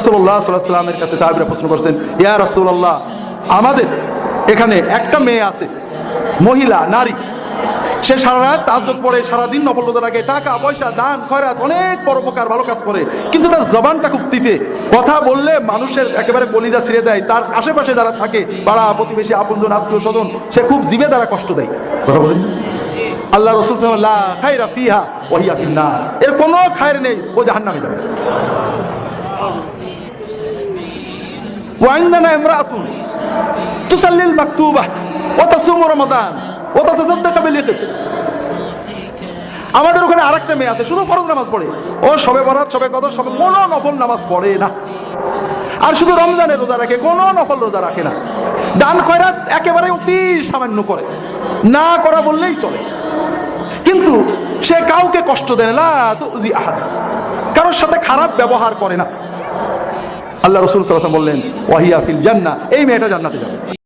রাসূলুল্লাহ সাল্লাল্লাহু আলাইহি ওয়াসাল্লামের কাছে সাহাবীরা প্রশ্ন করছেন, ইয়া রাসূলুল্লাহ, আমাদের এখানে একটা মেয়ে আছে, মহিলা, নারী, সে সারা রাত তাহাজ্জুদ পড়ে, সারাদিন নফল রোজা রাখে, টাকা পয়সা দান খয়রাত অনেক পরোপকার ভালো কাজ করে, কিন্তু তার জবানটা খুব তিতে, কথা বললে মানুষের একেবারে কলিজা ছিঁড়ে দেয়, তার আশেপাশে যারা থাকে পাড়া প্রতিবেশী আপনজন আত্মীয় স্বজন, সে খুব জিভে দ্বারা কষ্ট দেয়। কথা বলেন, আল্লাহ রাসূল সাল্লাল্লাহু আলাইহি ওয়াসাল্লাম, লা খায়রা ফিহা ওয়া হিয়া ফিন-নার, এর কোনো খায়ের নেই, ও জাহান্নামে যাবে। ওয়া ইনদানা ইমরাআতুন তুসাল্লিল মাকতুবাহ ওয়া তাসুমু রমাদান ওয়া তাতাসাদ্দাকু বিল ইতিব, আমাদের ওখানে আরেকটা মেয়ে আছে, শুধু ফরজ নামাজ পড়ে, ও শবে বরাত, শবে কদর, সবে কোনো নফল নামাজ পড়ে না, আর শুধু রমজানে রোজা রাখে, কোনো নফল রোজা রাখে না, দান খয়রাত একেবারে অতি সামান্য করে, না করা বললেই চলে, কিন্তু সে কাউকে কষ্ট দেয় না, তুজি আহাদ, কারোর সাথে খারাপ ব্যবহার করে না। আল্লাহ রাসূল সাল্লাল্লাহু আলাইহি ওয়াসাল্লাম বললেন, ওয়া হিয়া ফিল জান্নাহ, এই মেয়েটা জান্নাতে যাবে।